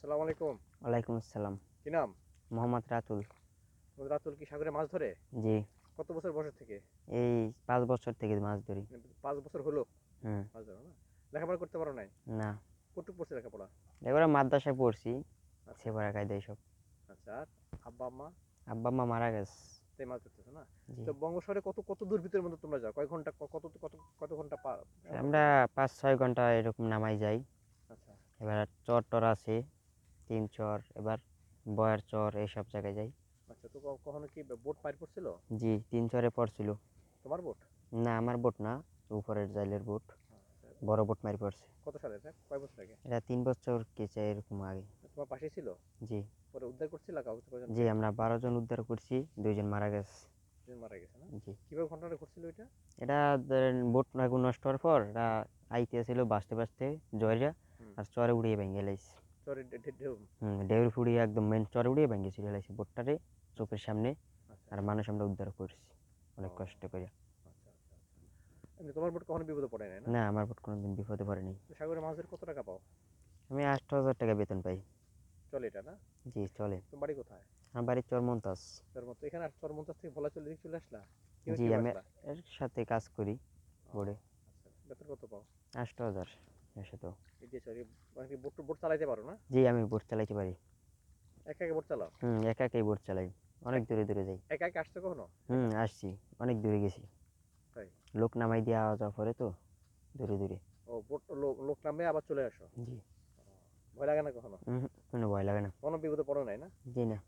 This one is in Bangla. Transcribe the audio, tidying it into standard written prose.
আসসালামু আলাইকুম। ওয়ালাইকুম আসসালাম। কি নাম? মোহাম্মদ রাতুল। রাতুল কি সাগরে মাছ ধরে? জি, কত বছর বয়স থেকে? এই ৫ বছর থেকে মাছ ধরি। ৫ বছর হলো হুম। মাছ ধরো না? লেখাপড়া করতে পারো নাই? না, কতটুকু পড়ছে লেখাপড়া? এবারে মাদ্রাসায় পড়ছি, আচ্ছা সেবারা কায়দায় সব। আচ্ছা। আর আব্বা আম্মা? আব্বা আম্মা মারা গেছে। তাই মাছ ধরতেছো না? জি, তো বঙ্গোপসাগরে কত কত দূর ভিতরের মধ্যে তোমরা যাও? কয় ঘন্টা কত কত কত ঘন্টা আমরা ৫-৬ ঘন্টা এরকম নামাই যাই। আচ্ছা এবার চর টর আছে, ৩ চর, এবার বয়ার চর এইসব জায়গায় যাই। আচ্ছা। তো কখনো কি বোট পার করছিল? জি, ৩ চরে পড়ছিল। তোমার বোট? না, আমার বোট না, উপরের জাইলের বোট। আচ্ছা। বড় বোট মারি পড়ছে। কত সালে এটা? কয় বছর আগে? এটা 3 বছর কেচে এরকম আগে। তোমার পাশেই ছিল? জি, পরে উদ্ধার করছিল কাউকে জি, কয়জনকে? আমরা 12 জন উদ্ধার করছি, 2 জন মারা গেছে। দুজন মারা গেছে না? জি, কিভাবে ঘটনাটা ঘটছিল এটা? এটা ধরেন বোট এখন নষ্ট হওয়ার পর এটা আইতেছিল বাঁচতে বাঁচতে জয়রা, হুম। আর চরে উড়িয়ে ভেঙে লাইছে। চরে ঢেউ? ঢেউর ফুড়িয়ে একদম মেন চরে উড়িয়ে ভেঙে ছিল লাইছে বোটটারে আচ্ছা চোখের সামনে। আচ্ছা আর মানুষ আমরা উদ্ধার করছি ও অনেক কষ্ট করে। আচ্ছা আচ্ছা আচ্ছা। এমনি তোমার বোট কখনো বিপদে পড়ে নাই না? না, আমার বোট কোনোদিন বিপদে পড়েনি। তো সাগরে মাছ ধরে কত টাকা পাও? আমি 8,000 টাকা বেতন পাই। চলে এটা না? জি, চলে। তোমার বাড়ি কোথায়? আমার বাড়ি চরমন্তাজ। চরমত এখানে চরমন্তাজ থেকে ভোলা চলে চলে আসলা? জি, কিভাবে আমি আসলা? এর সাথে কাজ করি ও বোর্ডে। আচ্ছা। বেতন কত পাও? 8,000 এর সাথেও। এই যে সরি, মানে কি বোট বোট চালাইতে পারো না? জি, আমি বোট চালাইতে পারি। একা একা বোট চালাও? একা একাই বোট চালাই। অনেক এক- দূরে দূরে যাই। একা একা আসছো কখনো এখানে? আসছি, অনেক দূরে গেছি। তাই? লোক নামাই দিয়ে আওয়া যাওয়া পরে তো দূরে দূরে। ও বোট লোক নামে আবার চলে আসো? জি। ও, ভয় লাগে না কখনো? কোনো ভয় লাগে না। কোনো বিপদে পড়ো নাই না? জি না।